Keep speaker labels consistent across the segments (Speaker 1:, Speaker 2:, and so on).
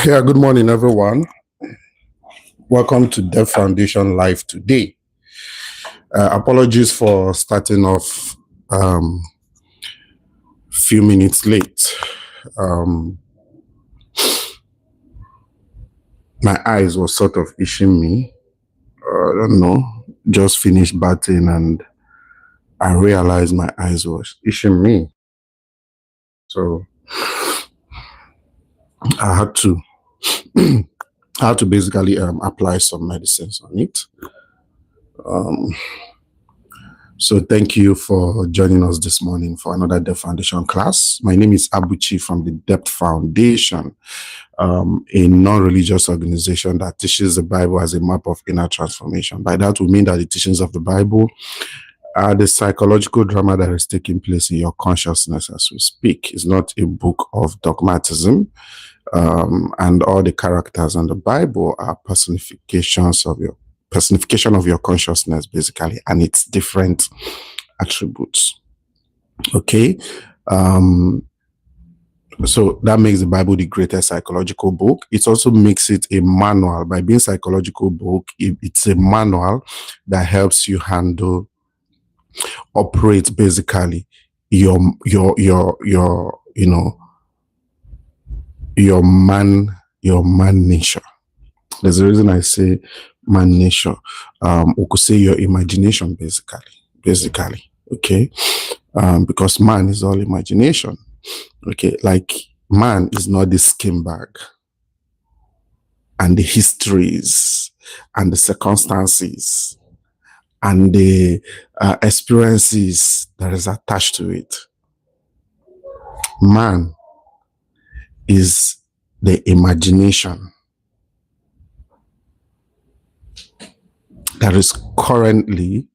Speaker 1: Yeah, good morning, everyone. Welcome to Dev Foundation Live today. Apologies for starting off few minutes late. My eyes were sort of itching me. I don't know, just finished bathing and I realized my eyes was itching me. So I had to basically apply some medicines on it. So thank you for joining us this morning for another Depth Foundation class. My name is Abuchi from the Depth Foundation, a non-religious organization that teaches the Bible as a map of inner transformation. By that, we mean that the teachings of the Bible are the psychological drama that is taking place in your consciousness as we speak. It's not a book of dogmatism, and all the characters in the Bible are personification of your consciousness, basically, and its different attributes. Okay. So that makes the Bible the greatest psychological book. It also makes it a manual. By being psychological book, it's a manual that helps you operate basically your man nature. There's a reason I say man nature. We could say your imagination, basically. Okay. Because man is all imagination. Okay. Like man is not the skin bag and the histories and the circumstances and the experiences that is attached to it. Man is the imagination that is currently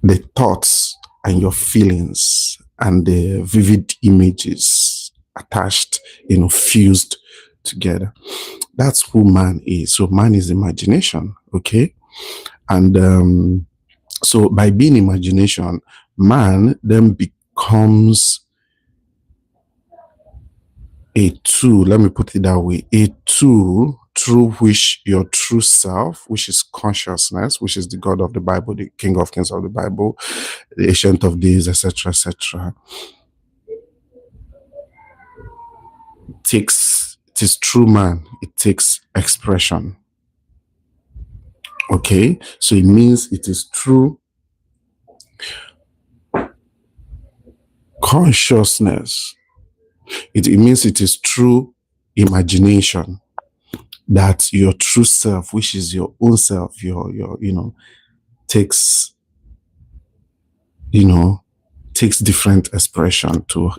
Speaker 1: the thoughts and your feelings and the vivid images attached, fused together. That's who man is. So man is imagination, okay? And so by being imagination, man then becomes a tool, let me put it that way, a tool through which your true self, which is consciousness, which is the God of the Bible, the King of Kings of the Bible, the Ancient of Days, etc., it is true man, it takes expression. Okay, so it means it is true consciousness. It means it is true imagination, that your true self, which is your own self, takes different expression to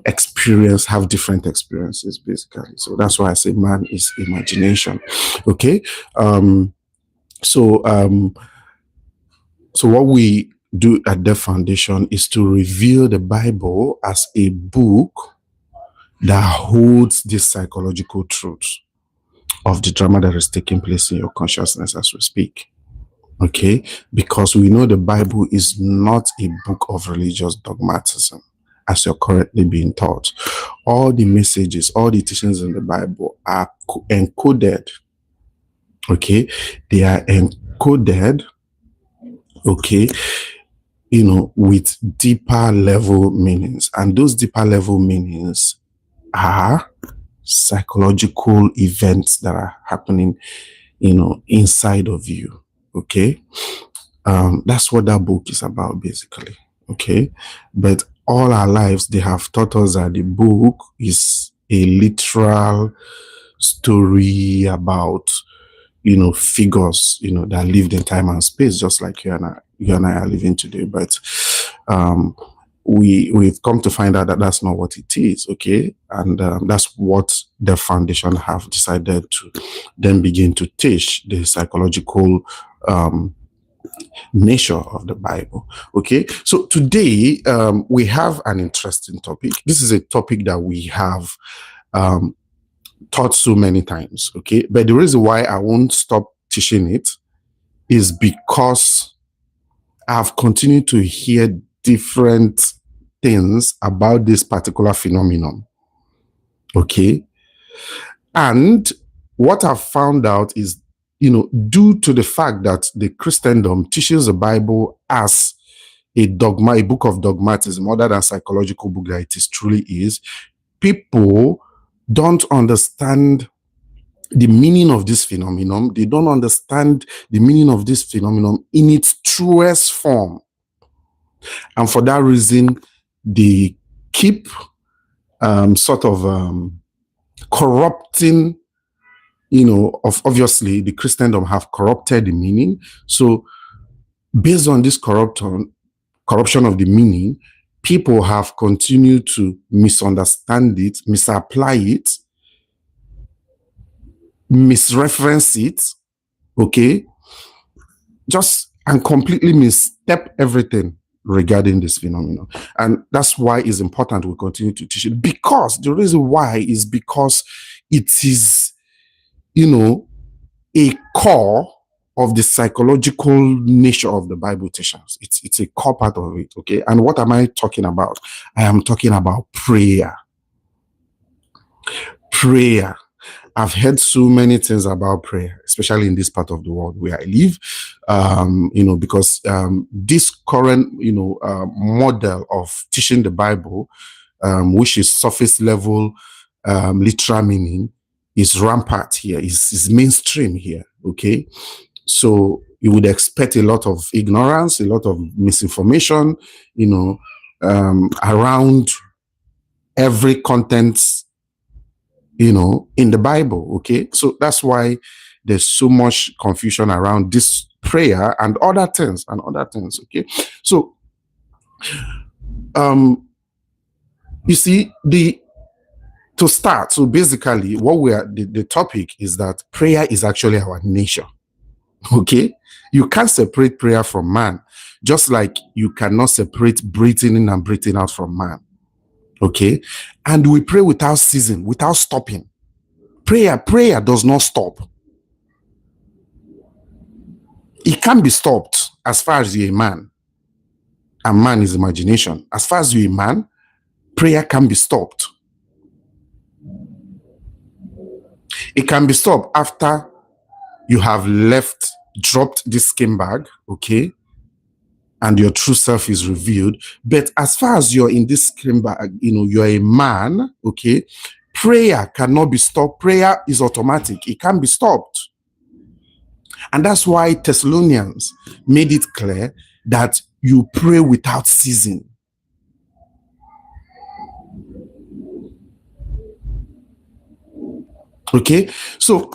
Speaker 1: experience, have different experiences, basically. So that's why I say man is imagination. Okay. So what we do at the foundation is to reveal the Bible as a book that holds this psychological truth of the drama that is taking place in your consciousness as we speak. Okay, because we know the Bible is not a book of religious dogmatism as you're currently being taught. All the messages, all the teachings in the Bible are encoded. Okay, they are encoded, okay, with deeper level meanings. And those deeper level meanings are psychological events that are happening, inside of you. Okay. That's what that book is about, basically. Okay. But all our lives, they have taught us that the book is a literal story about, figures, that lived in time and space, just like you and I are living today. But we've come to find out that that's not what it is. Okay. And that's what the foundation have decided to then begin to teach, the psychological nature of the Bible. Okay. So today we have an interesting topic. This is a topic that we have taught so many times. Okay. But the reason why I won't stop teaching it is because I've continued to hear different things about this particular phenomenon. Okay. And what I've found out is, due to the fact that the Christendom teaches the Bible as a dogma, a book of dogmatism, other than psychological book that it truly is, people don't understand the meaning of this phenomenon. They don't understand the meaning of this phenomenon in its truest form. And for that reason, they keep corrupting, obviously the Christendom have corrupted the meaning. So based on this corruption of the meaning, people have continued to misunderstand it, misapply it, misreference it, okay? And completely misstep everything regarding this phenomenon. And that's why it's important we continue to teach it. Because the reason why is because it is, a core of the psychological nature of the Bible teachings. It's a core part of it, okay? And what am I talking about? I am talking about prayer. Prayer. I've heard so many things about prayer, especially in this part of the world where I live, because this current, model of teaching the Bible, which is surface level, literal meaning, is rampant here, is mainstream here, okay? So you would expect a lot of ignorance, a lot of misinformation, around every content, in the Bible, okay? So that's why there's so much confusion around this prayer and other things, okay? So, you see, to start, so basically what the topic is that prayer is actually our nature, okay? You can't separate prayer from man, just like you cannot separate breathing in and breathing out from man. Okay, and we pray without ceasing, without stopping. Prayer does not stop. It can't be stopped as far as you're a man. And man is imagination. As far as you're a man, prayer can be stopped. It can be stopped after you have dropped this skin bag, okay? And your true self is revealed. But as far as you're in this skin bag, you're a man, okay? Prayer cannot be stopped. Prayer is automatic. It can't be stopped. And that's why Thessalonians made it clear that you pray without ceasing. Okay? So,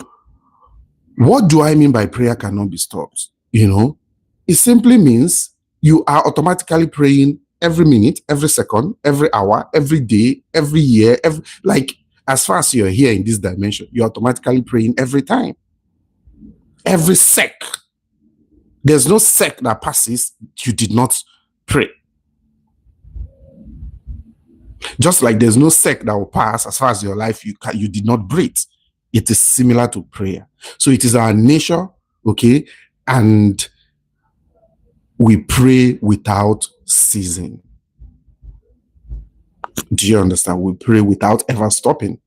Speaker 1: what do I mean by prayer cannot be stopped? It simply means you are automatically praying every minute, every second, every hour, every day, every year, as far as you're here in this dimension, you're automatically praying every time. Every sec. There's no sec that passes you did not pray. Just like there's no sec that will pass as far as your life you did not breathe. It is similar to prayer. So it is our nature, okay? And we pray without ceasing. Do you understand? We pray without ever stopping.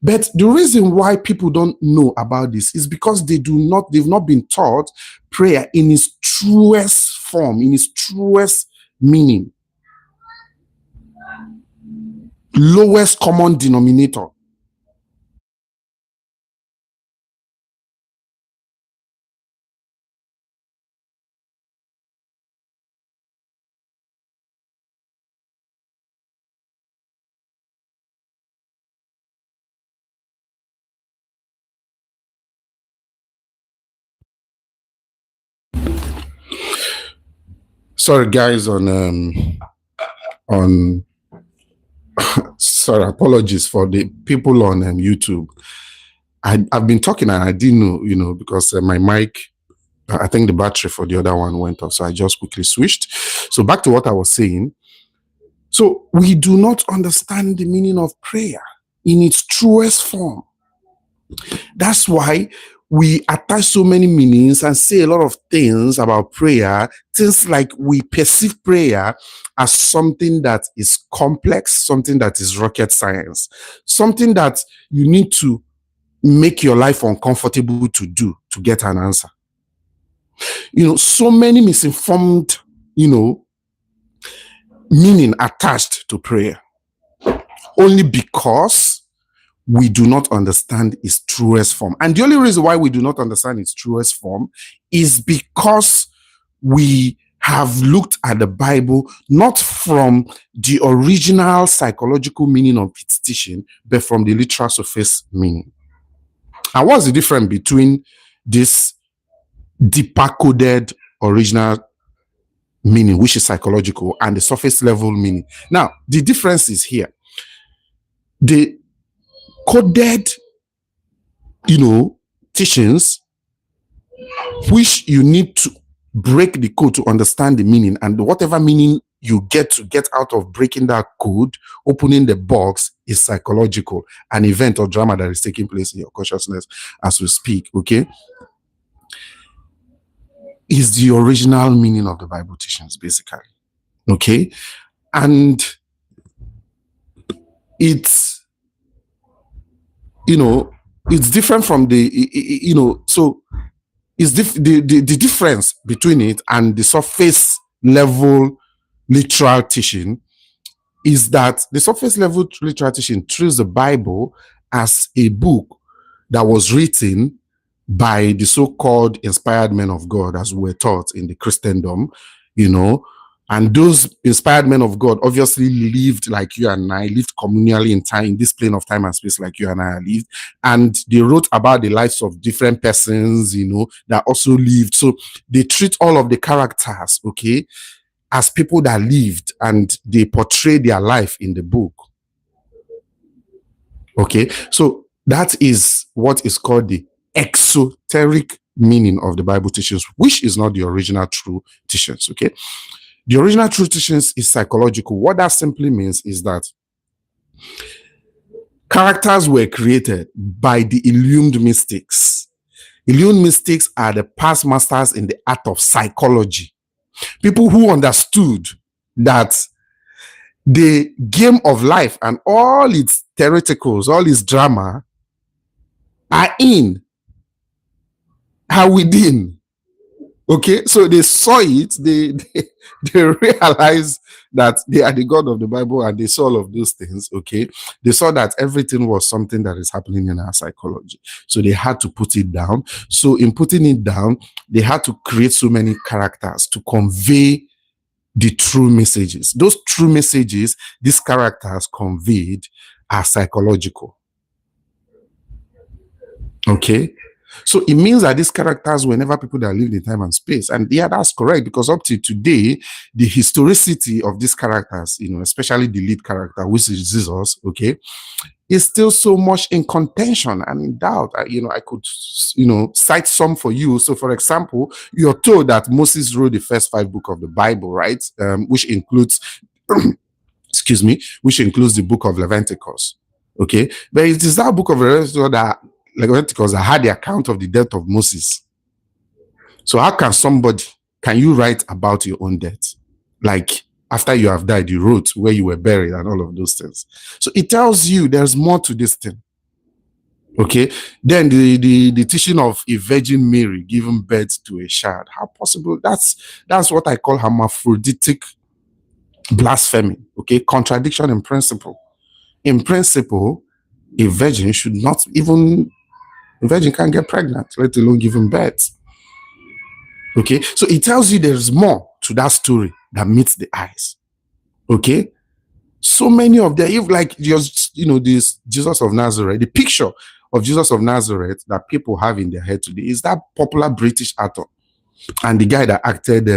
Speaker 1: But the reason why people don't know about this is because they've not been taught prayer in its truest form, in its truest meaning. Lowest common denominator. Sorry, guys, sorry, apologies for the people on YouTube. I've been talking and I didn't know, because my mic, I think the battery for the other one went off, so I just quickly switched. So back to what I was saying. So we do not understand the meaning of prayer in its truest form. That's why we attach so many meanings and say a lot of things about prayer, things like we perceive prayer as something that is complex, something that is rocket science, something that you need to make your life uncomfortable to do to get an answer. So many misinformed, meaning attached to prayer, only because we do not understand its truest form. And the only reason why we do not understand its truest form is because we have looked at the Bible not from the original psychological meaning of its teaching, but from the literal surface meaning. And what's the difference between this decoded original meaning, which is psychological, and the surface level meaning? Now, the difference is here. The coded, teachings, which you need to break the code to understand the meaning, and whatever meaning you get out of breaking that code, opening the box, is psychological, an event or drama that is taking place in your consciousness as we speak, okay? Is the original meaning of the Bible teachings, basically, okay? And it's, it's different from the, so it's the difference between it and the surface level literal teaching is that the surface level literal teaching treats the Bible as a book that was written by the so-called inspired men of God, as we were taught in the Christendom, and those inspired men of God obviously lived like you and I, lived communally in time, in this plane of time and space like you and I lived. And they wrote about the lives of different persons, that also lived. So they treat all of the characters, okay, as people that lived, and they portray their life in the book. Okay, so that is what is called the exoteric meaning of the Bible teachings, which is not the original true teachings, okay? The original true teachings is psychological. What that simply means is that characters were created by the illumined mystics. Illumined mystics are the past masters in the art of psychology. People who understood that the game of life and all its theoreticals, all its drama are within. Okay, so they saw it, they realized that they are the God of the Bible, and they saw all of those things. Okay, they saw that everything was something that is happening in our psychology, so they had to put it down. So in putting it down, they had to create so many characters to convey the true messages. Those true messages these characters conveyed are psychological. Okay, so it means that these characters were never people that lived in time and space. And yeah, that's correct, because up to today, the historicity of these characters, especially the lead character, which is Jesus, okay, is still so much in contention and in doubt. I could, cite some for you. So for example, you're told that Moses wrote the first 5 books of the Bible, right? Which includes, which includes the book of Leviticus. Okay, but it is that book of Leviticus that had the account of the death of Moses. So how can you write about your own death? Like after you have died, you wrote where you were buried and all of those things. So it tells you there's more to this thing. Okay, then the teaching of a Virgin Mary giving birth to a child. How possible? That's what I call hermaphroditic blasphemy. Okay, contradiction in principle. In principle, a virgin can't get pregnant, let alone giving birth. Okay, so it tells you there's more to that story that meets the eyes. Okay, so many of them, if like just this Jesus of Nazareth, the picture of Jesus of Nazareth that people have in their head today is that popular British actor and the guy that acted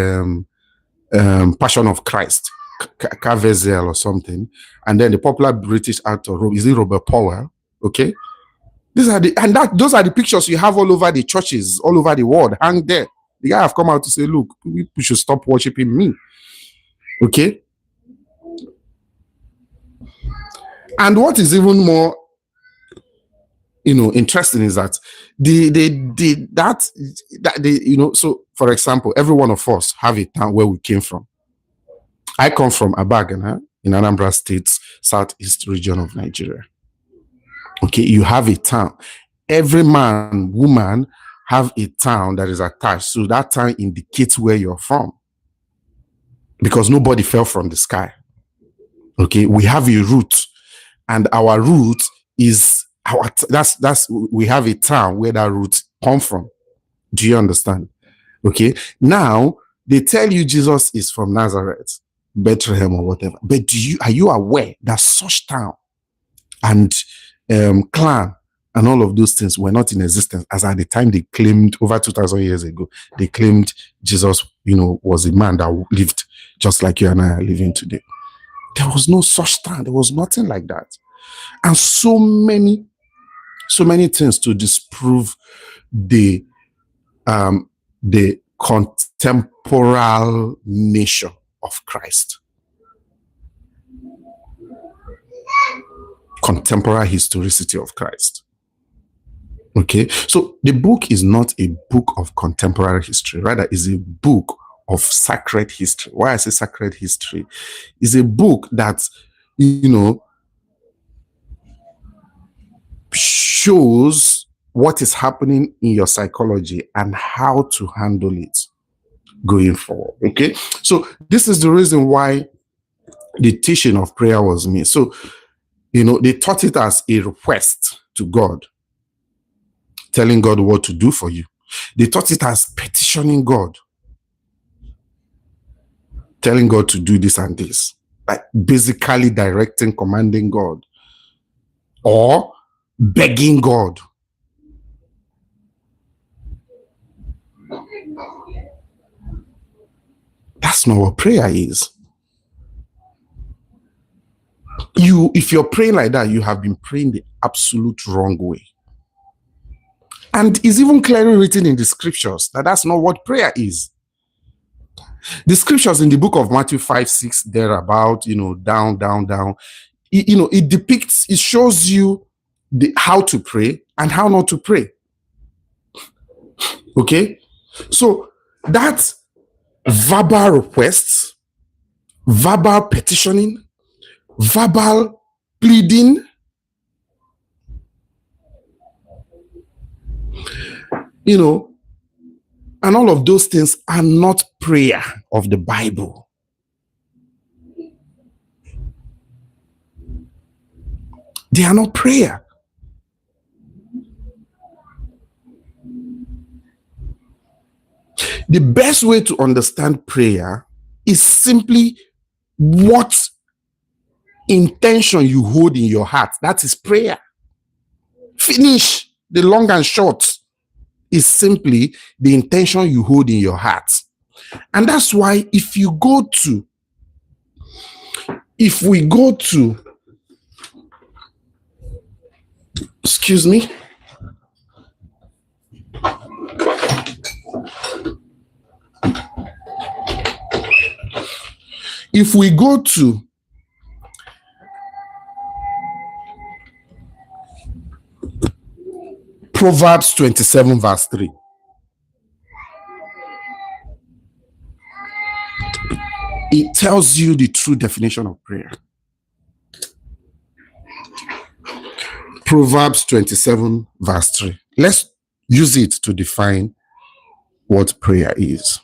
Speaker 1: Passion of Christ, Caviezel or something, and then the popular British actor, is it Robert Powell? Okay, those are the pictures you have all over the churches, all over the world, hang there. The guy have come out to say, look, we should stop worshiping me. Okay, and what is even more interesting is that so for example, every one of us have a town where we came from. I come from Abagana in Anambra State, southeast region of Nigeria. Okay, you have a town. Every man, woman have a town that is attached. So that town indicates where you're from. Because nobody fell from the sky. Okay, we have a root, and our root is we have a town where that root come from. Do you understand? Okay, now they tell you Jesus is from Nazareth, Bethlehem, or whatever. But are you aware that such town and clan and all of those things were not in existence as at the time they claimed over 2,000 years ago? They claimed Jesus, was a man that lived just like you and I are living today. There was no such town. There was nothing like that. And so many things to disprove the contemporary nature of Christ. Contemporary historicity of Christ. Okay, so the book is not a book of contemporary history, rather is a book of sacred history. Why I say sacred history is a book that shows what is happening in your psychology and how to handle it going forward. Okay, so this is the reason why the teaching of prayer was made. So they taught it as a request to God, telling God what to do for you. They taught it as petitioning God, telling God to do this and this, like basically directing, commanding God, or begging God. That's not what prayer is. If you're praying like that, you have been praying the absolute wrong way. And it's even clearly written in the scriptures that that's not what prayer is. The scriptures in the book of Matthew 5-6, they're about, down, down, down. It depicts, it shows you how to pray and how not to pray. Okay? So that's verbal requests, verbal petitioning, verbal pleading, and all of those things are not prayer of the Bible. They are not prayer. The best way to understand prayer is simply what intention you hold in your heart. That is prayer. Finish. The long and short is simply the intention you hold in your heart. And that's why if we go to excuse me, if we go to Proverbs 27 verse 3, it tells you the true definition of prayer. Proverbs 27 verse 3. Let's use it to define what prayer is.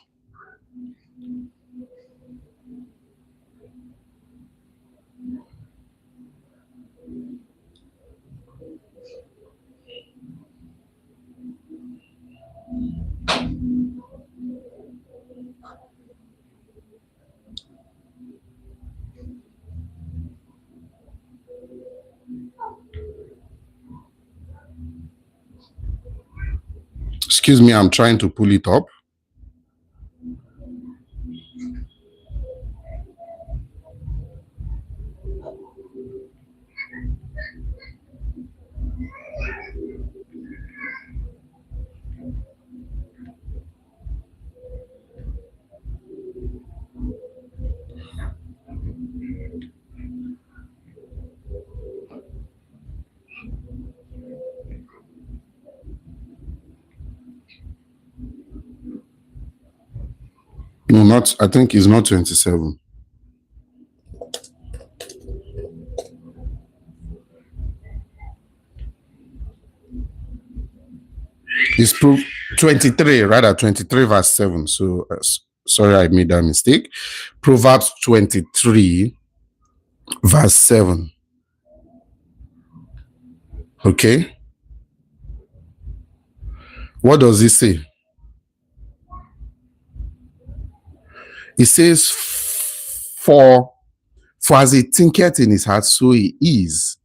Speaker 1: Excuse me, I'm trying to pull it up. No, not, I think it's not 27. It's 23, rather 23 verse 7. So, sorry, I made that mistake. Proverbs 23 verse 7. Okay. What does it say? It says, for as he thinketh in his heart, so he is.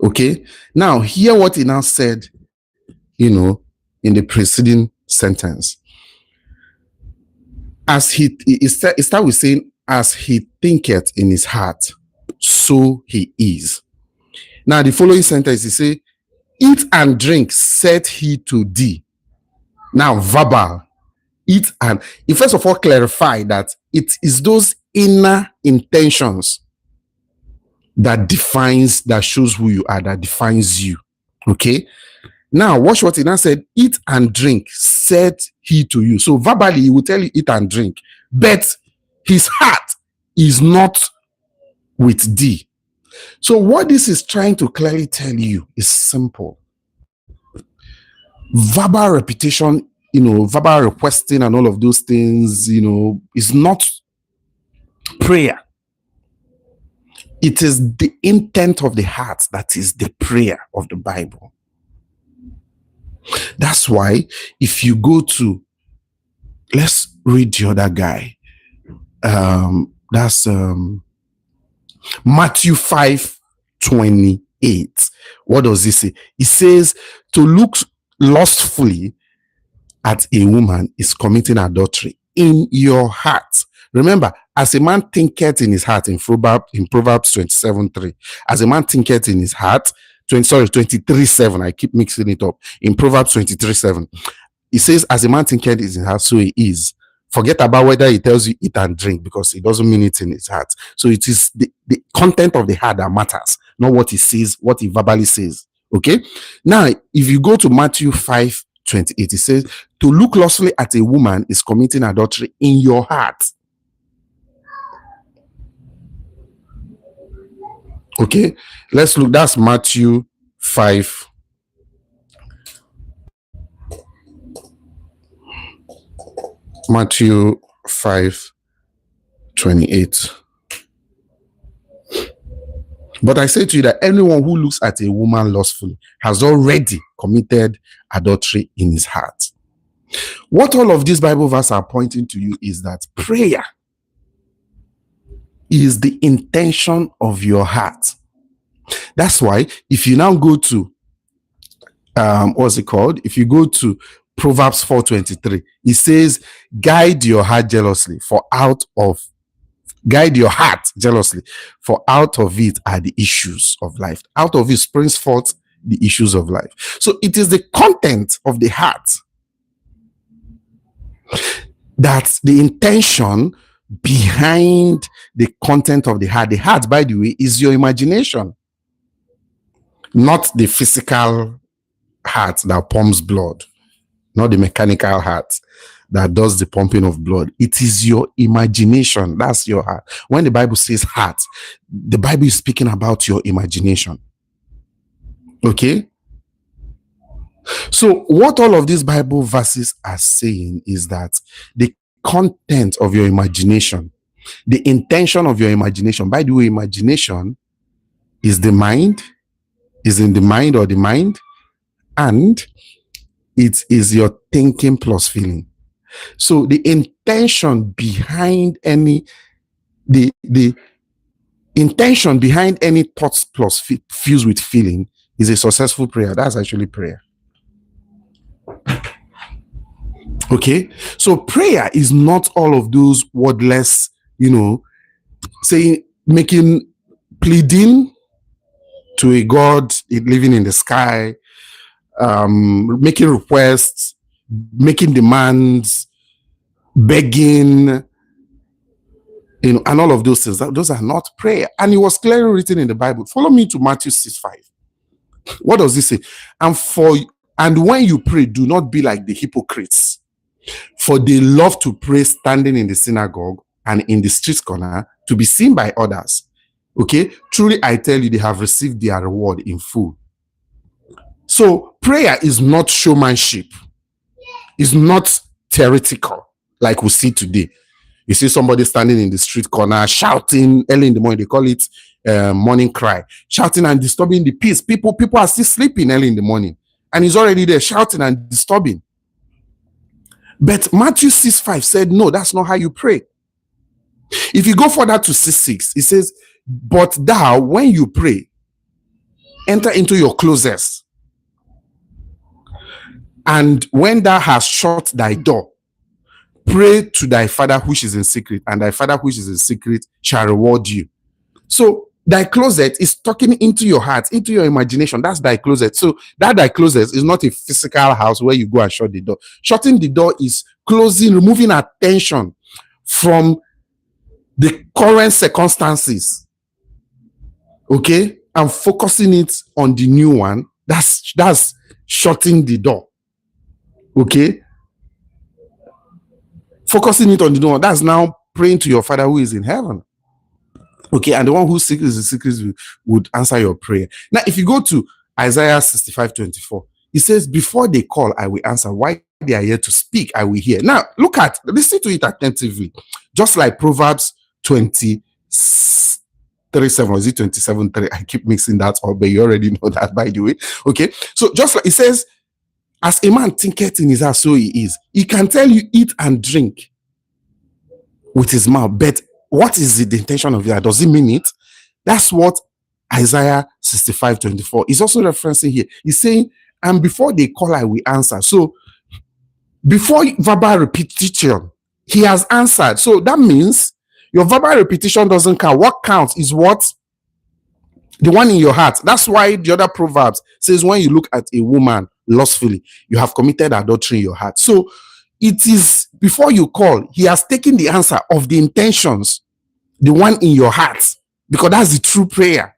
Speaker 1: Okay. Now, hear what he now said, in the preceding sentence. As it start with saying, as he thinketh in his heart, so he is. Now, the following sentence, he say, eat and drink, said he to thee. Now, verbal. Eat and, he first of all clarify that it is those inner intentions that shows who you are, that defines you. Okay. Now, watch what he now said, eat and drink, said he to you. So verbally, he will tell you eat and drink, but his heart is not with thee. So what this is trying to clearly tell you is simple. Verbal repetition, verbal requesting and all of those things, is not prayer. It is the intent of the heart that is the prayer of the Bible. That's why if you go to, let's read the other guy. That's Matthew 5:28. What does he say? He says, to look lustfully at a woman is committing adultery in your heart. Remember, as a man thinketh in his heart, in Proverbs 27:3, as a man thinketh in his heart, 23:7, I keep mixing it up. In Proverbs 23:7, it says, as a man thinketh in his heart, so he is. Forget about whether he tells you eat and drink, because it doesn't mean it in his heart. So it is the content of the heart that matters, not what he says, what he verbally says. Okay. Now, if you go to Matthew 5:28, it says, to look lustfully at a woman is committing adultery in your heart. Okay, let's look. That's Matthew 5. Matthew 5:28. But I say to you that anyone who looks at a woman lustfully has already committed adultery in his heart. What all of these Bible verses are pointing to you is that prayer is the intention of your heart. That's why if you now go to what's it called? If you go to Proverbs 4:23, it says, guide your heart jealously, for out of it are the issues of life. Out of it springs forth the issues of life. So it is the content of the heart that's the intention behind the content of the heart. The heart, by the way, is your imagination, not the physical heart that pumps blood, not the mechanical heart that does the pumping of blood. It is your imagination. That's your heart. When the Bible says heart, the Bible is speaking about your imagination. Okay? So what all of these Bible verses are saying is that the content of your imagination, the intention of your imagination, by the way, imagination is the mind, is in the mind or the mind, and it is your thinking plus feeling. So the intention behind any intention behind any thoughts plus fused with feeling is a successful prayer. That's actually prayer. Okay, so prayer is not all of those wordless, saying, pleading to a God living in the sky, making requests, making demands, begging, and all of those things. Those are not prayer. And it was clearly written in the Bible. Follow me to Matthew 6:5. What does this say? And when you pray, do not be like the hypocrites, For they love to pray standing in the synagogue and in the street corner to be seen by others. Okay, truly I tell you, they have received their reward in full. So prayer is not showmanship, it's not theoretical like we see today. You see somebody standing in the street corner shouting early in the morning. They call it morning cry, shouting and disturbing the peace. People are still sleeping early in the morning, and he's already there shouting and disturbing. But Matthew 6:5 said, no, that's not how you pray. If you go further to 6:6, it says, but thou, when you pray, enter into your closets, and when thou hast shut thy door, pray to thy Father which is in secret, and thy Father which is in secret shall reward you. So thy closet is talking into your heart, into your imagination. That's thy closet. So that thy closet is not a physical house where you go and shut the door. Shutting the door is closing, removing attention from the current circumstances, okay, and focusing it on the new one. That's shutting the door, okay. Focusing it on the new one, that's now praying to your Father who is in heaven, okay, and the one who seeks the secrets would answer your prayer. Now, if you go to Isaiah 65:24, it says, before they call, I will answer. Why they are here to speak, I will hear. Now, listen to it attentively. Just like Proverbs 23:7, or is it 27:3? I keep mixing that up, but you already know that, by the way. Okay, so just like it says, as a man thinketh in his heart, so he is. He can tell you eat and drink with his mouth, but what is the intention of that? Does it mean it? That's what Isaiah 65:24 is also referencing here. He's saying, and before they call, I will answer. So before verbal repetition, he has answered. So that means your verbal repetition doesn't count. What counts is what? The one in your heart. That's why the other Proverbs says, when you look at a woman lustfully, you have committed adultery in your heart. So it is before you call, he has taken the answer of the intentions, the one in your heart, because that's the true prayer.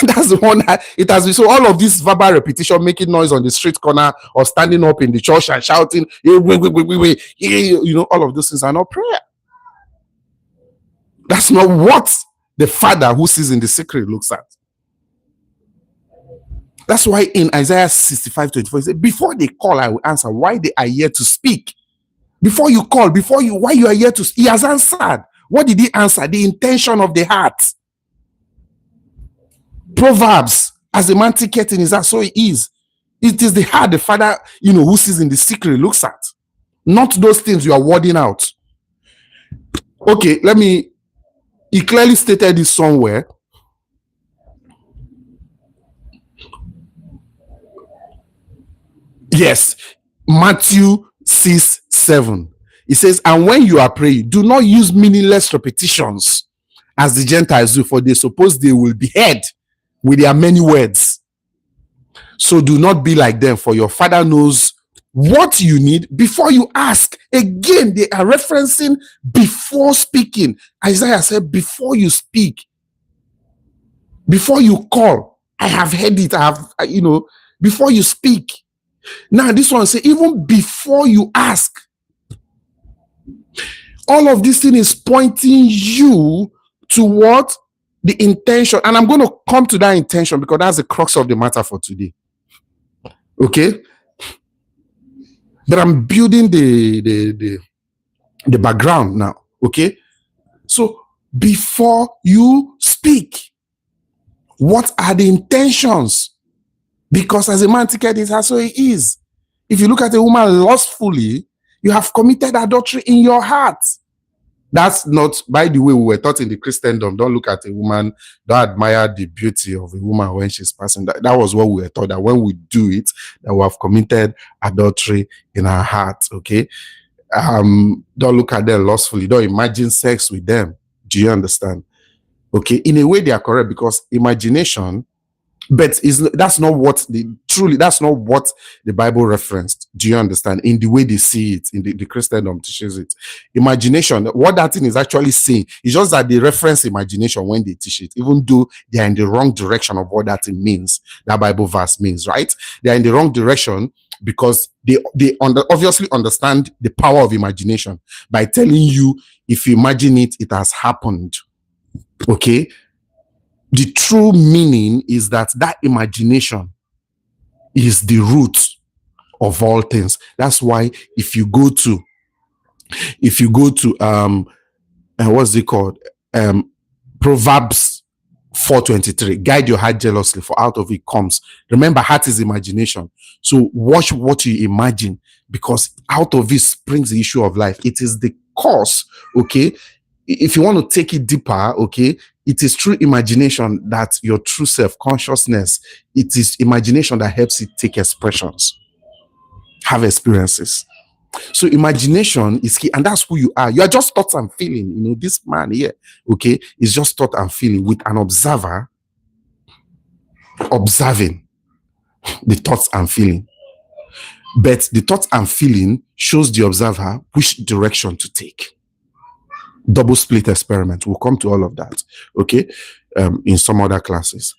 Speaker 1: That's the one that it has been. So all of this verbal repetition, making noise on the street corner or standing up in the church and shouting, you know, all of those things are not prayer. That's not what the Father who sees in the secret looks at. That's why in Isaiah 65:24, it says, before they call, I will answer. Why they are here to speak? Before you call, why you are here to speak? He has answered. What did he answer? The intention of the heart. Proverbs, as a man thinketh in his heart, so he is. It is the heart the Father, who sees in the secret looks at. Not those things you are wording out. Okay, he clearly stated this somewhere. Yes, Matthew 6:7. It says, and when you are praying, do not use meaningless repetitions as the Gentiles do, for they suppose they will be heard with their many words. So do not be like them, for your Father knows what you need before you ask. Again, they are referencing before speaking. Isaiah said, before you speak, before you call, I have heard it. Before you speak. Now, this one say, even before you ask. All of this thing is pointing you to what? The intention. And I'm going to come to that intention because that's the crux of the matter for today. Okay? But I'm building the background now. Okay? So, before you speak, what are the intentions? Because as a man thinketh in his heart, so he is. If you look at a woman lustfully, you have committed adultery in your heart. That's not, by the way, we were taught in the Christendom, don't look at a woman, don't admire the beauty of a woman when she's passing. That was what we were taught, that when we do it, that we have committed adultery in our heart, okay? Don't look at them lustfully. Don't imagine sex with them. Do you understand? Okay, in a way they are correct, because imagination, but that's not what the Bible referenced. Do you understand? In the way they see it, in the Christendom teaches it. Imagination, what that thing is actually saying, is just that they reference imagination when they teach it, even though they are in the wrong direction of what that thing means, that Bible verse means, right? They are in the wrong direction because obviously understand the power of imagination by telling you, if you imagine it, it has happened. Okay. The true meaning is that imagination is the root of all things. That's why if you go to what's it called, Proverbs 4:23, guide your heart jealously, for out of it comes. Remember, heart is imagination. So watch what you imagine, because out of it springs the issue of life. It is the cause. Okay. If you want to take it deeper, okay, it is through imagination that your true self consciousness, it is imagination that helps it take expressions, have experiences. So imagination is key, and that's who you are. You are just thoughts and feeling. This man here, okay, is just thought and feeling, with an observer observing the thoughts and feeling. But the thoughts and feeling shows the observer which direction to take. Double split experiment. We'll come to all of that, okay, in some other classes.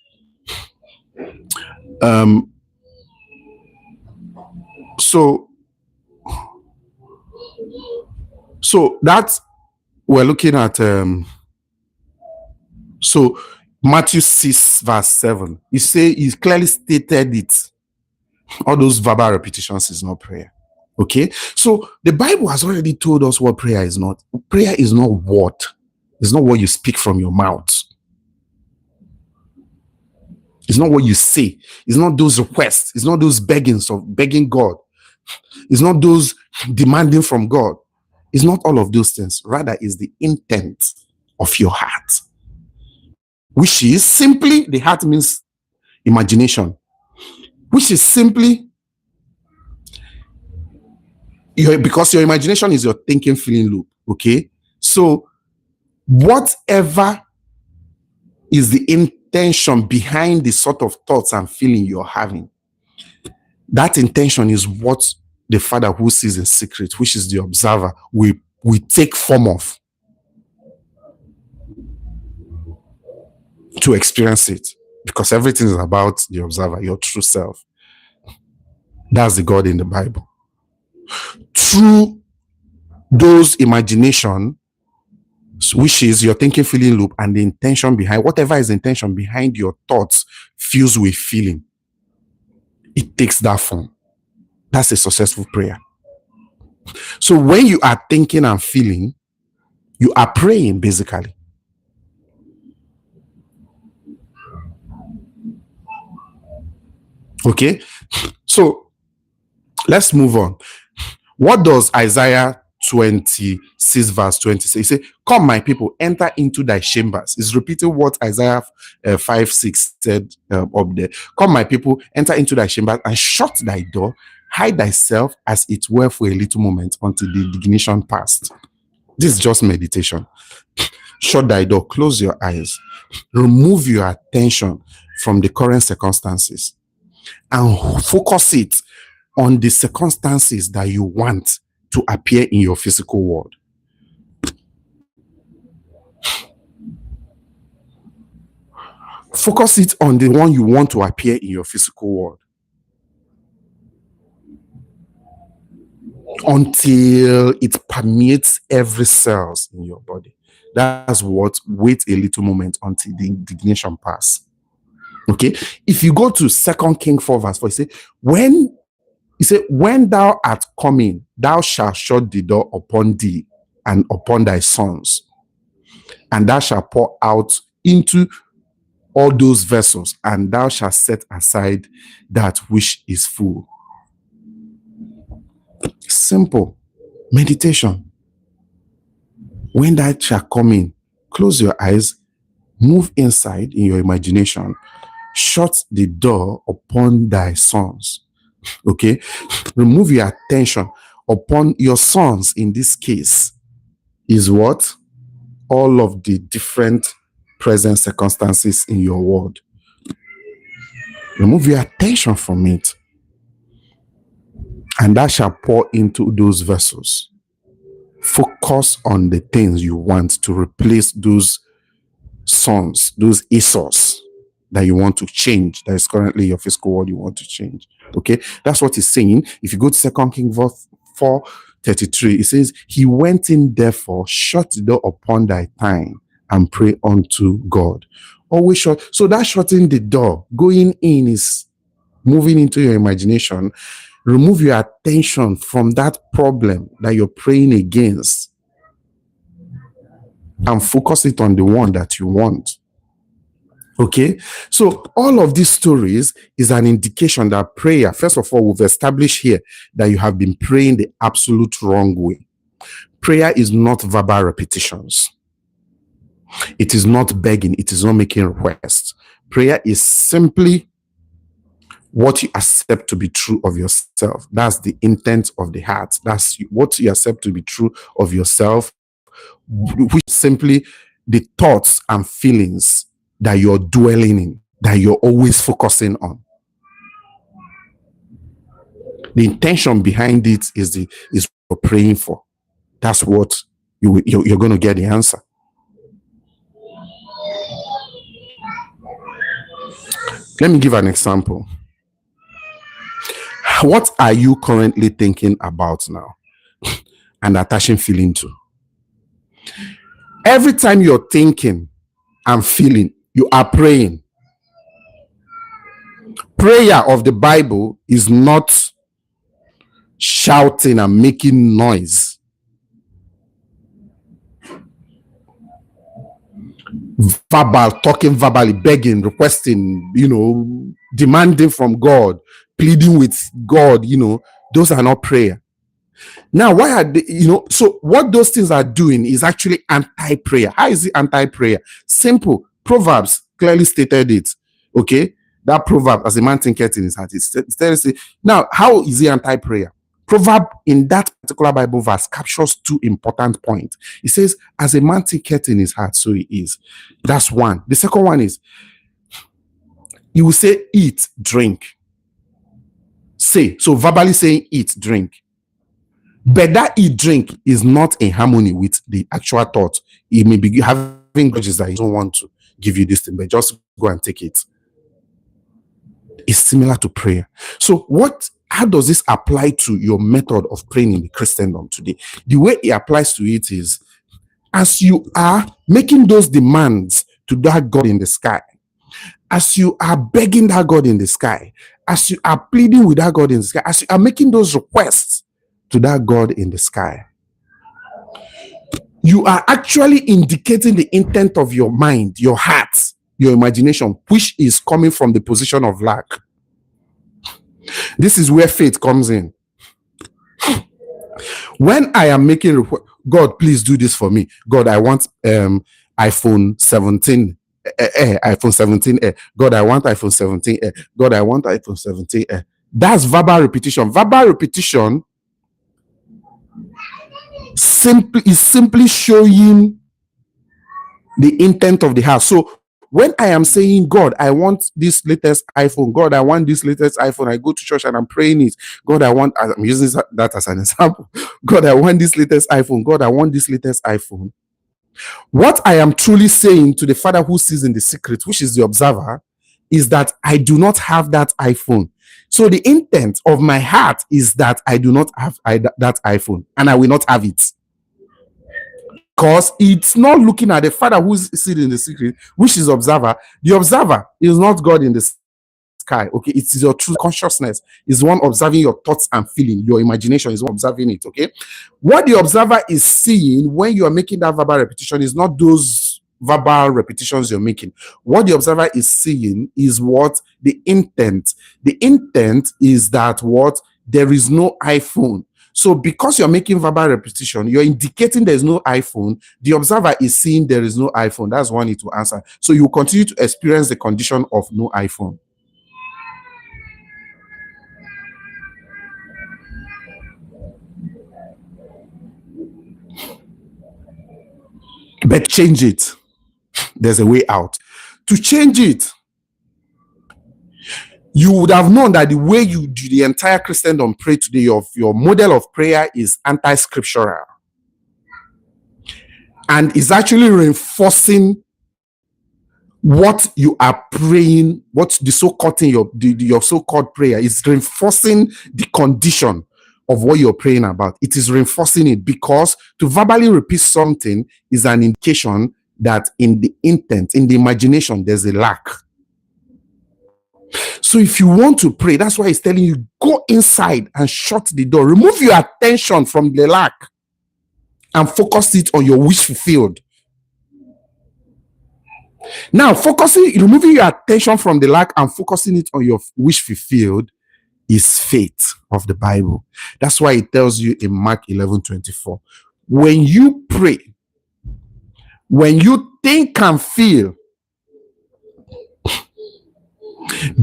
Speaker 1: So that's, we're looking at so Matthew 6 verse 7. He clearly stated it. All those verbal repetitions is not prayer. Okay, so the Bible has already told us what prayer is not. Prayer is not what? It's not what you speak from your mouth. It's not what you say. It's not those requests. It's not those beggings of begging God. It's not those demanding from God. It's not all of those things. Rather, is the intent of your heart, which is simply, the heart means imagination, which is simply because your imagination is your thinking, feeling loop. Okay, so whatever is the intention behind the sort of thoughts and feeling you're having, that intention is what the Father who sees in secret, which is the observer, will take form of to experience it, because everything is about the observer, your true self. That's the God in the Bible. Through those imagination, which is your thinking, feeling loop, and the intention behind, whatever is the intention behind your thoughts fused with feeling, it takes that form. That's a successful prayer. So when you are thinking and feeling, you are praying, basically. Okay, so let's move on. What does Isaiah 26 verse 20 say? He say, come my people, enter into thy chambers. It's repeating what Isaiah 5:6 said up there. Come my people, enter into thy chambers and shut thy door, hide thyself as it were for a little moment until the indignation passed. This is just meditation. Shut thy door, close your eyes, remove your attention from the current circumstances and focus it on the circumstances that you want to appear in your physical world. Focus it on the one you want to appear in your physical world until it permeates every cells in your body. That's what, wait a little moment until the indignation pass. Okay, if you go to 2 Kings 4 verse 4, he said, when thou art coming, thou shalt shut the door upon thee and upon thy sons, and thou shalt pour out into all those vessels, and thou shalt set aside that which is full. Simple meditation. When that shall come in, close your eyes, move inside in your imagination, shut the door upon thy sons. Okay, remove your attention upon your sons. In this case, is what? All of the different present circumstances in your world. Remove your attention from it, and that shall pour into those vessels. Focus on the things you want to replace those sons, those Esau's. that you want to change, that is currently your physical world you want to change. Okay, that's what he's saying. If you go to 2 Kings 4:33, it says, he went in therefore, shut the door upon thy time, and pray unto God. Always shut. So that shutting the door, going in, is moving into your imagination. Remove your attention from that problem that you're praying against and focus it on the one that you want. Okay, so all of these stories is an indication that prayer, first of all, we've established here that you have been praying the absolute wrong way. Prayer is not verbal repetitions. It is not begging. It is not making requests. Prayer is simply what you accept to be true of yourself. That's the intent of the heart. That's what you accept to be true of yourself, which is simply the thoughts and feelings that you're dwelling in, that you're always focusing on. The intention behind it is what you're praying for. That's what you're going to get the answer. Let me give an example. What are you currently thinking about now and attaching feeling to? Every time you're thinking and feeling, you are praying. Prayer of the Bible is not shouting and making noise. Verbal, talking verbally, begging, requesting, demanding from God, pleading with God, those are not prayer. Now, why are they, so what those things are doing is actually anti-prayer. How is it anti-prayer? Simple. Proverbs clearly stated it. Okay? That proverb, as a man thinketh in his heart, now, how is it anti-prayer? Proverb in that particular Bible verse captures two important points. It says, as a man thinketh in his heart, so he is. That's one. The second one is, he will say, eat, drink. Say. So verbally saying, eat, drink. But that eat, drink is not in harmony with the actual thought. He may be having grudges that he don't want to give you this thing, but just go and take it. It's similar to prayer. So how does this apply to your method of praying in the Christendom today? The way it applies to it is, as you are making those demands to that God in the sky, as you are begging that God in the sky, as you are pleading with that God in the sky, as you are making those requests to that God in the sky, you are actually indicating the intent of your mind, your heart, your imagination, which is coming from the position of lack. This is where faith comes in. When I am making God, please do this for me. God, I want iPhone 17. iPhone 17. God, I want iPhone 17. God, I want iPhone 17. That's verbal repetition. Verbal repetition is simply showing the intent of the heart. So when I am saying, God, I want this latest iPhone. God, I want this latest iPhone. I go to church and I'm praying it. God, I'm using that as an example. God, I want this latest iPhone. God, I want this latest iPhone. What I am truly saying to the Father who sees in the secret, which is the observer, is that I do not have that iPhone. So the intent of my heart is that I do not have that iPhone, and I will not have it. Because it's not looking at the Father who's sitting in the secret, which is observer. The observer is not God in the sky. Okay, it's your true consciousness is one observing your thoughts and feeling. Your imagination is one observing it. Okay, what the observer is seeing when you are making that verbal repetition is not those verbal repetitions you're making. What the observer is seeing is what the intent. The intent is that what there is no iPhone. So because you're making verbal repetition, you're indicating there's no iPhone. The observer is seeing there is no iPhone. That's one need to answer. So you continue to experience the condition of no iPhone. But change it. There's a way out. To change it, you would have known that the way you do the entire Christendom pray today, your model of prayer is anti-scriptural. And is actually reinforcing what you are praying, what the so-called thing, your so-called prayer is reinforcing the condition of what you're praying about. It is reinforcing it, because to verbally repeat something is an indication that in the intent, in the imagination, there's a lack. So if you want to pray, that's why he's telling you, go inside and shut the door. Remove your attention from the lack and focus it on your wish fulfilled. Now, removing your attention from the lack and focusing it on your wish fulfilled is faith of the Bible. That's why it tells you in Mark 11:24, when you pray, when you think and feel,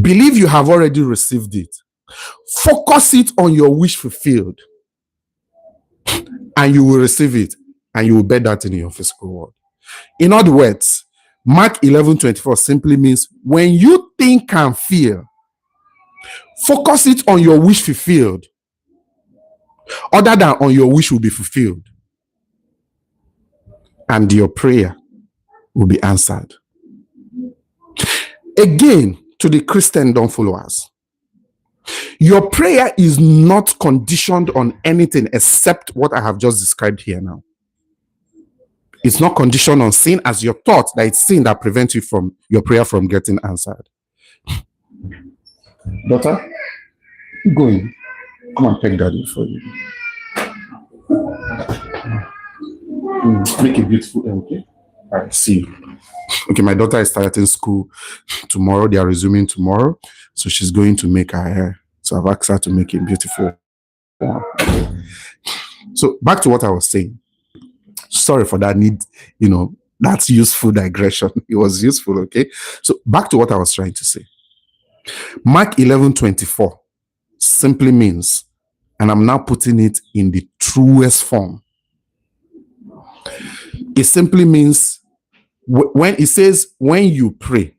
Speaker 1: believe you have already received it. Focus it on your wish fulfilled, and you will receive it, and you will bear that in your physical world. In other words, Mark 11:24 simply means when you think and feel, focus it on your wish fulfilled, other than on your wish will be fulfilled, and your prayer will be answered. Again, to the Christendom followers, your prayer is not conditioned on anything except what I have just described here now. It's not conditioned on sin as your thought that it's sin that prevents you from your prayer from getting answered. Daughter, keep going. Come and peg daddy for you. Make it beautiful, okay? All right, see you. Okay, my daughter is starting school tomorrow. They are resuming tomorrow. So she's going to make her hair. So I've asked her to make it beautiful. So back to what I was saying. Sorry for that that's useful digression. It was useful, okay? So back to what I was trying to say. Mark 11:24 simply means, and I'm now putting it in the truest form. It simply means, when it says, when you pray,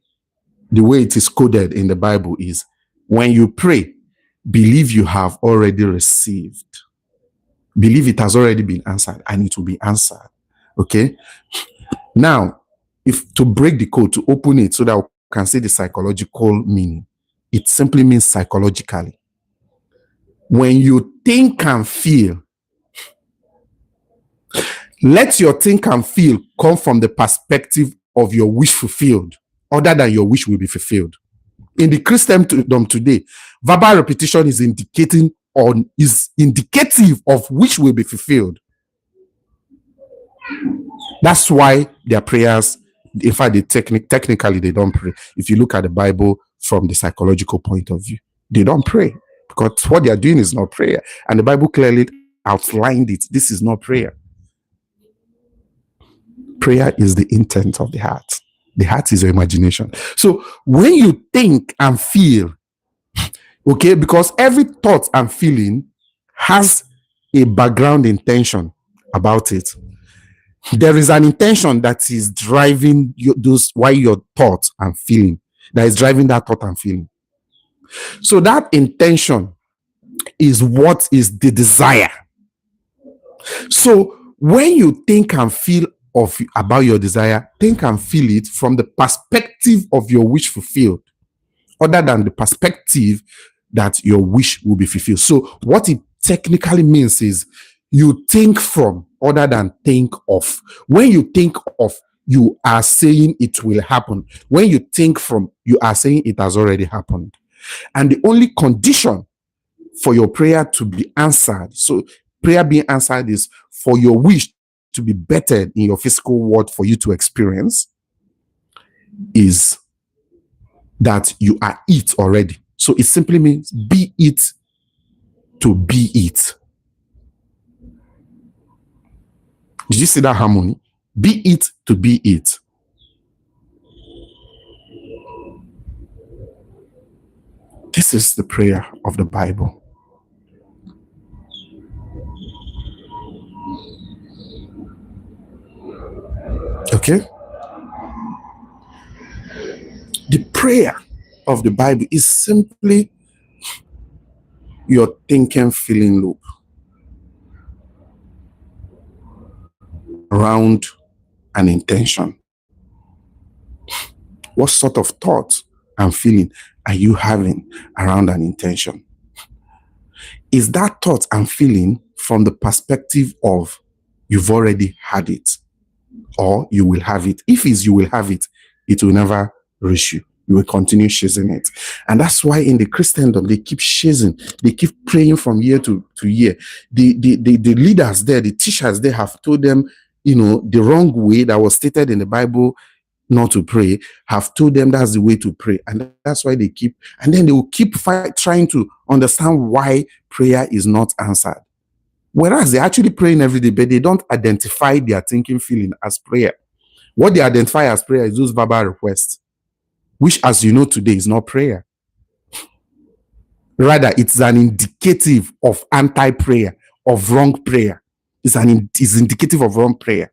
Speaker 1: the way it is coded in the Bible is, when you pray, believe you have already received. Believe it has already been answered, and it will be answered. Okay? Now, if to break the code, to open it so that we can see the psychological meaning, it simply means psychologically. When you think and feel, let your think and feel come from the perspective of your wish fulfilled, other than your wish will be fulfilled. In the Christendom today, verbal repetition is indicative of which will be fulfilled. That's why their prayers, in fact, technically they don't pray. If you look at the Bible from the psychological point of view, they don't pray, because what they are doing is not prayer. And the Bible clearly outlined it. This is not prayer. Prayer is the intent of the heart. The heart is your imagination. So when you think and feel, okay, because every thought and feeling has a background intention about it. There is an intention that is driving your thoughts and feeling, that is driving that thought and feeling. So that intention is what is the desire. So when you think and feel about your desire, think and feel it from the perspective of your wish fulfilled, other than the perspective that your wish will be fulfilled. So what it technically means is, you think from other than think of. When you think of, you are saying it will happen. When you think from, you are saying it has already happened. And the only condition for your prayer to be answered, so prayer being answered, is for your wish to be bettered in your physical world, for you to experience, is that you are it already. So it simply means, be it to be it. Did you see that harmony? Be it to be it. This is the prayer of the Bible. Okay? The prayer of the Bible is simply your thinking, feeling loop around an intention. What sort of thought and feeling are you having around an intention? Is that thought and feeling from the perspective of you've already had it or you will have it? If it's you will have it, it will never reach you. You will continue chasing it. And that's why in the Christendom, they keep chasing, they keep praying from year to year. The leaders there, the teachers, they have told them, the wrong way that was stated in the Bible not to pray, have told them that's the way to pray. And that's why they keep, and then they will keep trying to understand why prayer is not answered. Whereas they're actually praying every day, but they don't identify their thinking, feeling as prayer. What they identify as prayer is those verbal requests, which, as you know today, is not prayer. Rather, it's an indicative of anti-prayer, of wrong prayer. It's indicative of wrong prayer.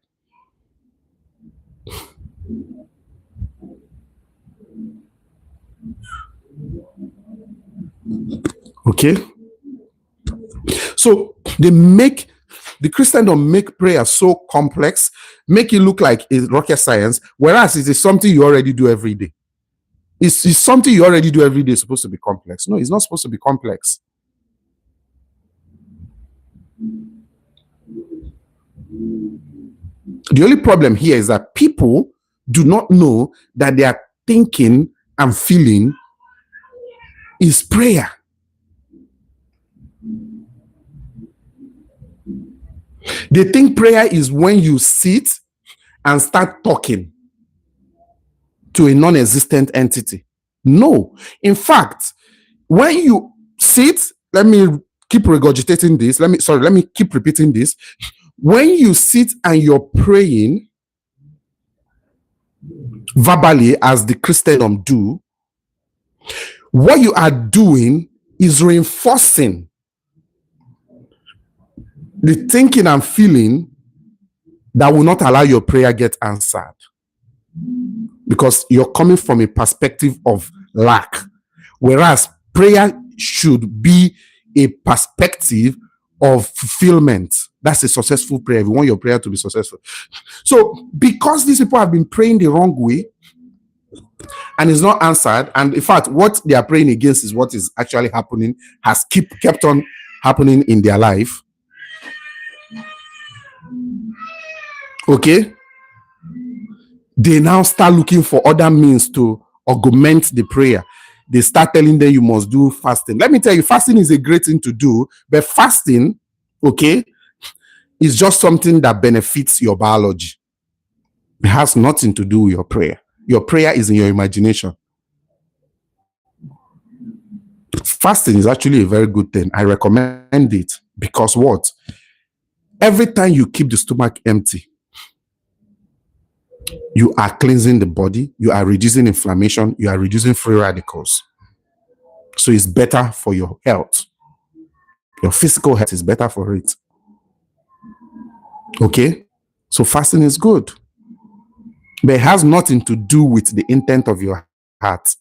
Speaker 1: Okay? So the Christendom make prayer so complex, make it look like it's rocket science, whereas it is something you already do every day. It's something you already do every day supposed to be complex. No, it's not supposed to be complex. The only problem here is that people do not know that their thinking and feeling is prayer. They think prayer is when you sit and start talking to a non-existent entity. No. In fact, when you sit, let me keep regurgitating this. Let me keep repeating this. When you sit and you're praying verbally, as the Christendom do, what you are doing is reinforcing the thinking and feeling that will not allow your prayer get answered, because you're coming from a perspective of lack, whereas prayer should be a perspective of fulfillment. That's a successful prayer. If you want your prayer to be successful. So because these people have been praying the wrong way and it's not answered, and in fact what they are praying against is what is actually happening, has kept on happening in their life. Okay, they now start looking for other means to augment the prayer. They start telling them you must do fasting. Let me tell you, fasting is a great thing to do, but fasting, okay, is just something that benefits your biology. It has nothing to do with your prayer. Your prayer is in your imagination. Fasting is actually a very good thing. I recommend it because what? Every time you keep the stomach empty, you are cleansing the body, you are reducing inflammation, you are reducing free radicals. So it's better for your health. Your physical health is better for it. Okay? So fasting is good. But it has nothing to do with the intent of your heart.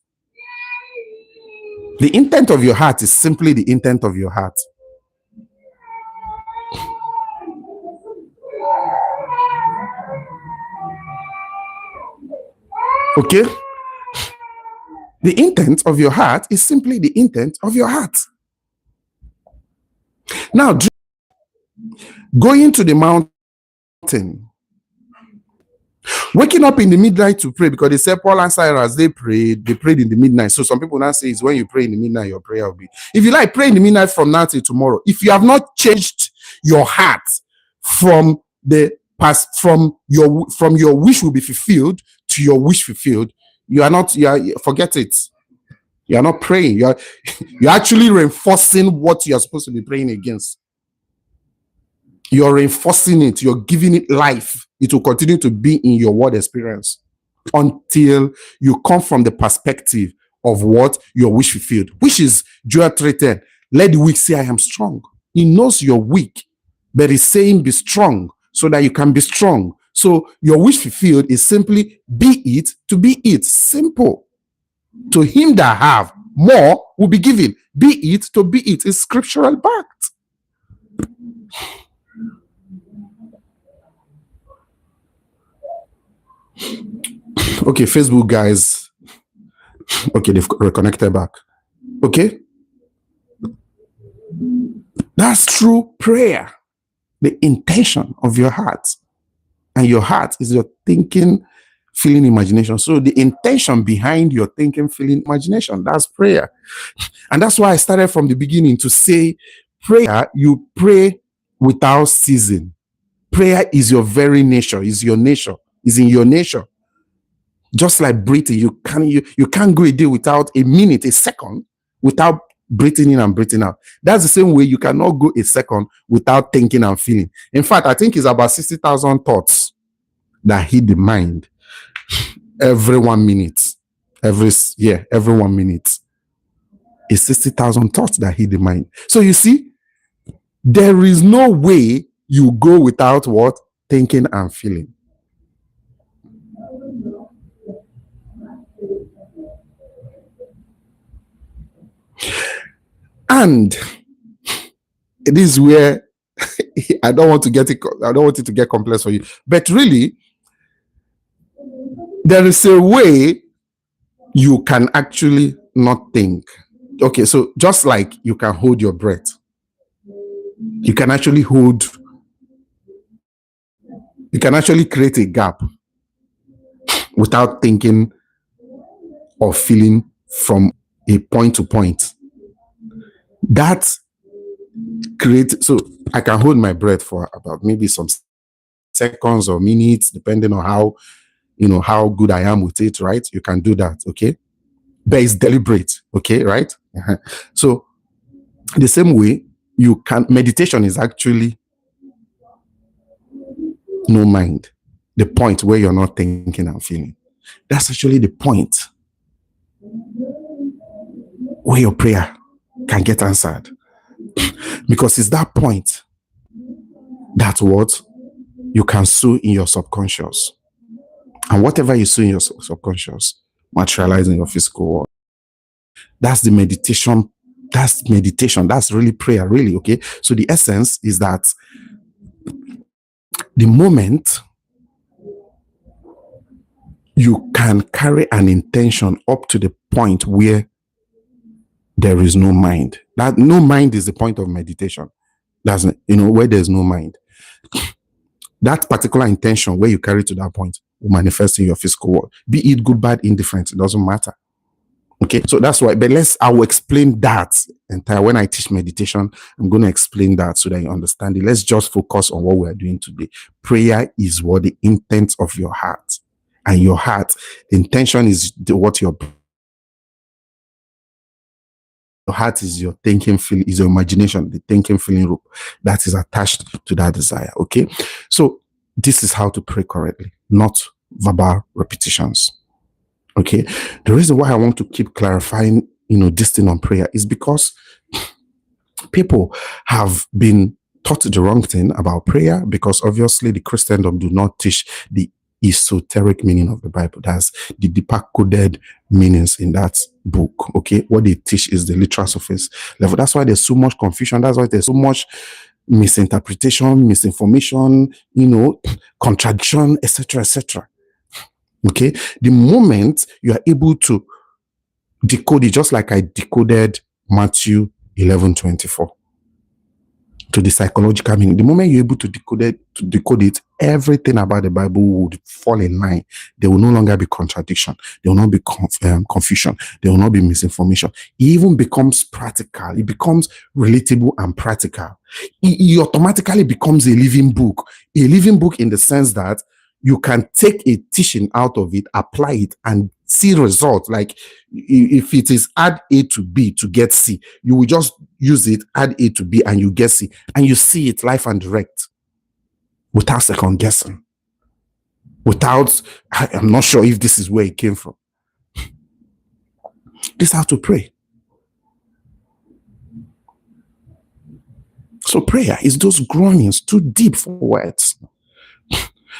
Speaker 1: The intent of your heart is simply the intent of your heart. Okay? The intent of your heart is simply the intent of your heart. Now, going to the mountain, waking up in the midnight to pray, because they said Paul and Cyrus, they prayed in the midnight. So some people now say it's when you pray in the midnight, your prayer will be. If you like, pray in the midnight from now till tomorrow. If you have not changed your heart from the past, from your wish will be fulfilled to your wish fulfilled, forget it. You are not praying. You're actually reinforcing what you are supposed to be praying against. You're reinforcing it. You're giving it life. It will continue to be in your word experience until you come from the perspective of what your wish fulfilled, which is Joel 3:10. Let the weak say, I am strong. He knows you're weak, but he's saying be strong so that you can be strong. So your wish fulfilled is simply be it to be it. Simple. To him that have, more will be given. Be it to be it is scriptural backed. Okay, Facebook guys, Okay, they've reconnected back. Okay, that's true prayer. The intention of your heart, and your heart is your thinking, feeling, imagination. So the intention behind your thinking, feeling, imagination, that's prayer. And that's why I started from the beginning to say prayer, you pray without ceasing. Prayer is your very nature, is your nature, is in your nature. Just like breathing, you can't go a day without a minute, a second, without breathing in and breathing out. That's the same way you cannot go a second without thinking and feeling. In fact, I think it's about 60,000 thoughts that hit the mind every 1 minute. Every 1 minute. It's 60,000 thoughts that hit the mind. So you see, there is no way you go without what? Thinking and feeling. And it is where I don't want it to get complex for you. But really, there is a way you can actually not think. Okay, so just like you can hold your breath, you can actually create a gap without thinking or feeling from a point to point. That creates, so I can hold my breath for about maybe some seconds or minutes, depending on how good I am with it, right? You can do that, okay? But it's deliberate, okay, right? So the same way meditation is actually no mind, the point where you're not thinking and feeling. That's actually the point where your prayer can get answered. Because it's that point that what you can sow in your subconscious. And whatever you sow in your subconscious, materialize in your physical world. That's the meditation. That's meditation. That's really prayer, really, okay? So the essence is that the moment you can carry an intention up to the point where there is no mind. That no mind is the point of meditation. That's, where there's no mind. That particular intention where you carry to that point will manifest in your physical world. Be it good, bad, indifferent, it doesn't matter. Okay, so that's why, but I will explain that entire. When I teach meditation, I'm going to explain that so that you understand it. Let's just focus on what we're doing today. Prayer is what the intent of your heart, and your heart, the intention is what your heart is your thinking, feeling, is your imagination, the thinking, feeling rope that is attached to that desire. Okay, so this is how to pray correctly, not verbal repetitions. Okay, the reason why I want to keep clarifying, this thing on prayer is because people have been taught the wrong thing about prayer, because obviously the Christendom do not teach the esoteric meaning of the Bible. That's the decoded meanings in that book. Okay, what they teach is the literal surface level. That's why there's so much confusion. That's why there's so much misinterpretation, misinformation, contradiction, etc., etc. Okay, the moment you are able to decode it, just like I decoded Matthew 11:24 to the psychological meaning, the moment you're able to decode it, everything about the Bible would fall in line. There will no longer be contradiction. There will not be confusion. There will not be misinformation. It even becomes practical. It becomes relatable and practical. It automatically becomes a living book. A living book in the sense that you can take a teaching out of it, apply it, and see results. Like if it is add A to B to get C, you will just use it, add A to B, and you get C. And you see it live and direct without second guessing. I'm not sure if this is where it came from. This is how to pray. So prayer is those groanings too deep for words.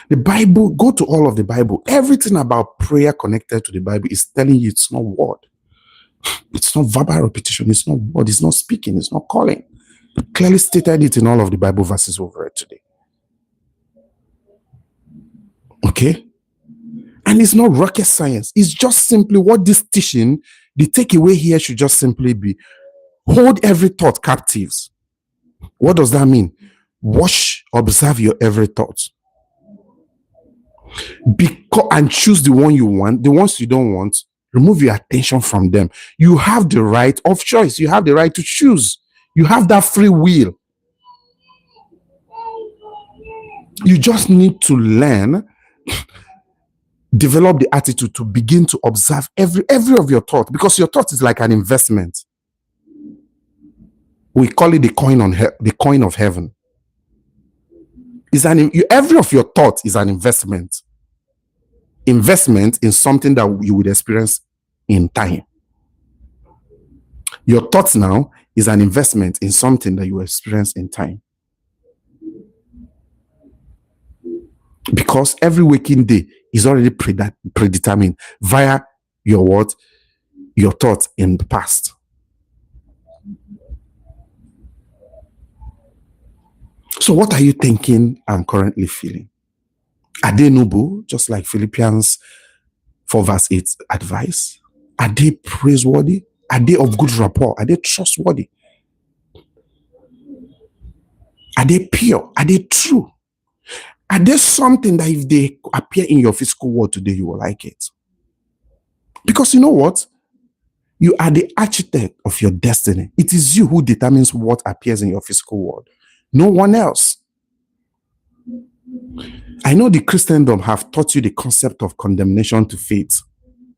Speaker 1: The Bible, go to all of the Bible. Everything about prayer connected to the Bible is telling you it's not word. It's not verbal repetition. It's not word. It's not speaking. It's not calling. Clearly stated it in all of the Bible verses we've read today. Okay? And it's not rocket science. It's just simply what this teaching The takeaway here should just simply be hold every thought captives. What does that mean? Watch, observe your every thought. And choose the one you want. The ones you don't want, remove your attention from them. You have the right of choice. You have the right to choose. You have that free will. You just need to learn, develop the attitude to begin to observe every of your thought, because your thought is like an investment. We call it the coin of heaven. Every of your thought is an investment. Investment in something that you would experience in time. Your thoughts now is an investment in something that you will experience in time. Because every waking day is already predetermined via your thoughts in the past. So what are you thinking and currently feeling? Are they noble, just like Philippians 4 verse 8 advice? Are they praiseworthy? Are they of good rapport? Are they trustworthy? Are they pure? Are they true? Are there something that if they appear in your physical world today, you will like it? Because you know what? You are the architect of your destiny. It is you who determines what appears in your physical world. No one else. I know the Christendom have taught you the concept of condemnation to faith.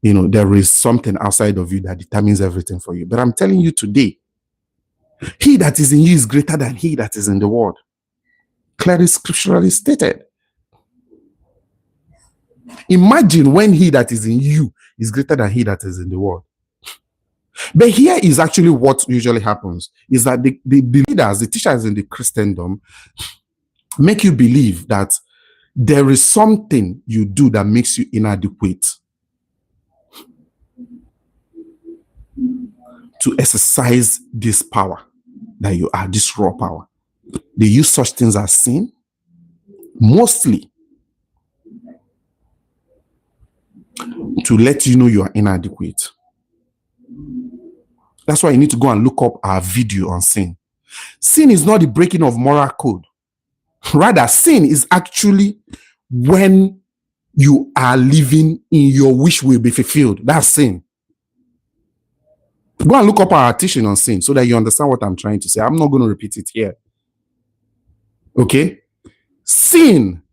Speaker 1: There is something outside of you that determines everything for you. But I'm telling you today, he that is in you is greater than he that is in the world. Clearly scripturally stated. Imagine when he that is in you is greater than he that is in the world. But here is actually what usually happens, is that the leaders, the teachers in the Christendom make you believe that there is something you do that makes you inadequate to exercise this power that you are, this raw power. They use such things as sin, mostly to let you know you are inadequate. That's why you need to go and look up our video on sin. Sin is not the breaking of moral code. Rather, sin is actually when you are living in your wish will be fulfilled. That's sin. Go and look up our teaching on sin so that you understand what I'm trying to say. I'm not going to repeat it here. Okay? Sin,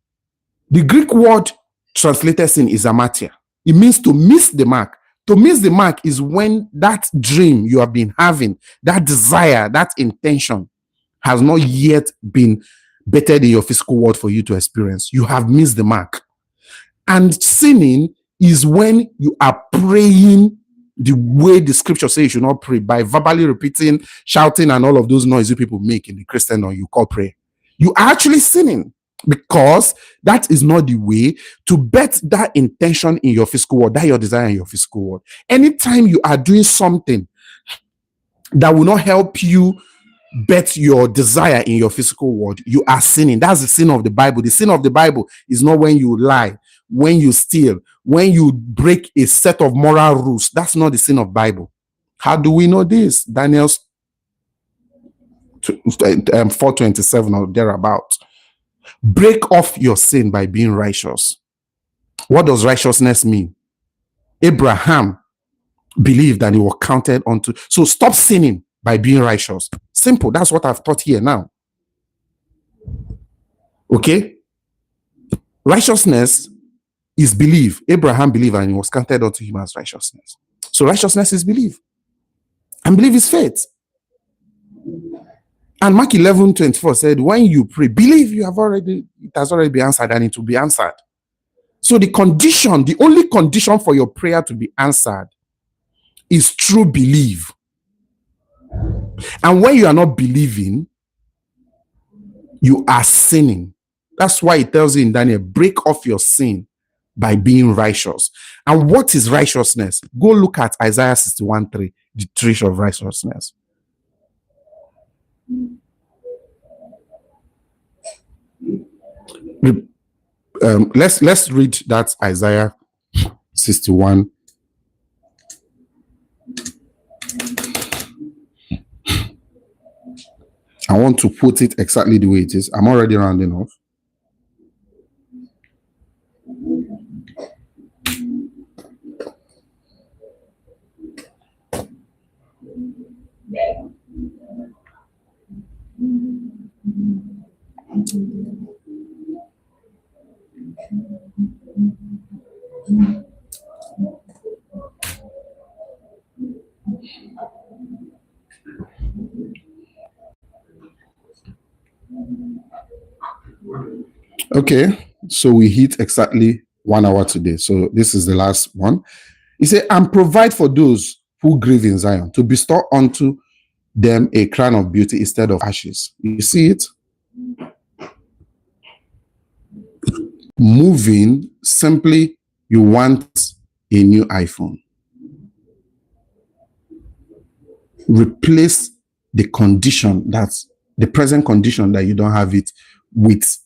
Speaker 1: the Greek word translated sin is amatia. It means to miss the mark. To miss the mark is when that dream you have been having, that desire, that intention has not yet been bettered in your physical world for you to experience. You have missed the mark. And sinning is when you are praying the way the scripture says you should not pray, by verbally repeating, shouting, and all of those noises people make in the Christendom you call prayer. You are actually sinning, because that is not the way to bet that intention in your physical world, that your desire in your physical world. Anytime you are doing something that will not help you bet your desire in your physical world, you are sinning. That's the sin of the Bible. The sin of the Bible is not when you lie, when you steal, when you break a set of moral rules. That's not the sin of Bible. How do we know this? Daniel's 4:27 or thereabout. Break off your sin by being righteous. What does righteousness mean? Abraham believed that he was counted unto. So stop sinning by being righteous. Simple. That's what I've taught here now. Okay? Righteousness is belief. Abraham believed and it was counted unto him as righteousness. So righteousness is belief. And belief is faith. And Mark 11:24 said, when you pray, believe it has already been answered and it will be answered. So the only condition for your prayer to be answered is true belief. And when you are not believing, you are sinning. That's why it tells you in Daniel, break off your sin by being righteous. And what is righteousness? Go look at Isaiah 61:3, the tree of righteousness. Let's read that Isaiah 61 I want to put it exactly the way it is. I'm already rounding off. Okay, so we hit exactly 1 hour today. So this is the last one. He said, and provide for those who grieve in Zion, to bestow unto them a crown of beauty instead of ashes. You see it? Moving, simply, you want a new iPhone. Replace the condition, that's the present condition that you don't have it, with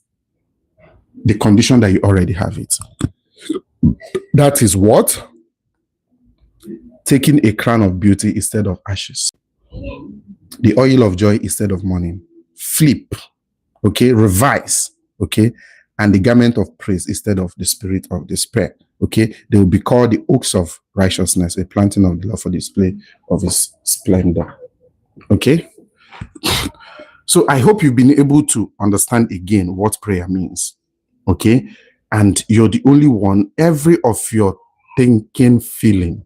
Speaker 1: the condition that you already have it. That is what? Taking a crown of beauty instead of ashes. The oil of joy instead of mourning. Flip, okay? Revise, okay? And the garment of praise instead of the spirit of despair, okay? They will be called the oaks of righteousness, a planting of the Lord for display of his splendor, okay? So I hope you've been able to understand again what prayer means, okay? And you're the only one. Every of your thinking, feeling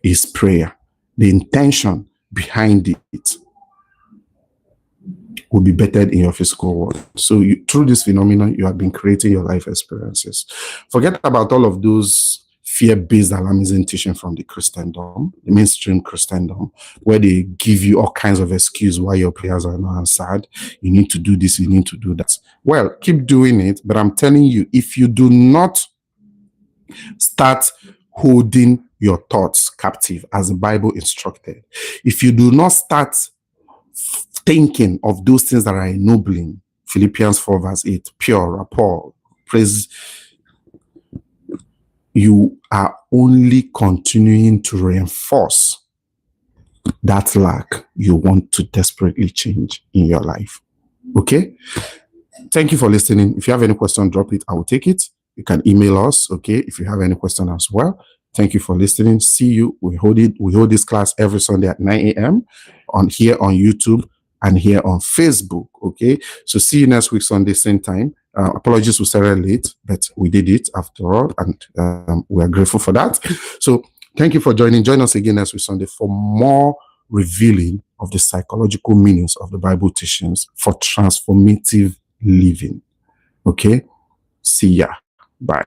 Speaker 1: is prayer. The intention behind it will be bettered in your physical world. So through this phenomenon, you have been creating your life experiences. Forget about all of those fear-based alarmism teaching from the Christendom, the mainstream Christendom, where they give you all kinds of excuses why your prayers are not answered. You need to do this, you need to do that. Well, keep doing it, but I'm telling you, if you do not start holding your thoughts captive as the Bible instructed, if you do not start thinking of those things that are ennobling, Philippians 4 verse 8, pure, rapport, praise, you are only continuing to reinforce that lack you want to desperately change in your life. Okay? Thank you for listening. If you have any question, drop it. I will take it. You can email us, okay, if you have any question as well. Thank you for listening. See you. We hold this class every Sunday at 9 a.m. here on YouTube and here on Facebook, okay? So see you next week Sunday, same time. Apologies we started late, but we did it after all, and we are grateful for that. So thank you for joining. Join us again next week Sunday for more revealing of the psychological meanings of the Bible teachings for transformative living. Okay? See ya. Bye.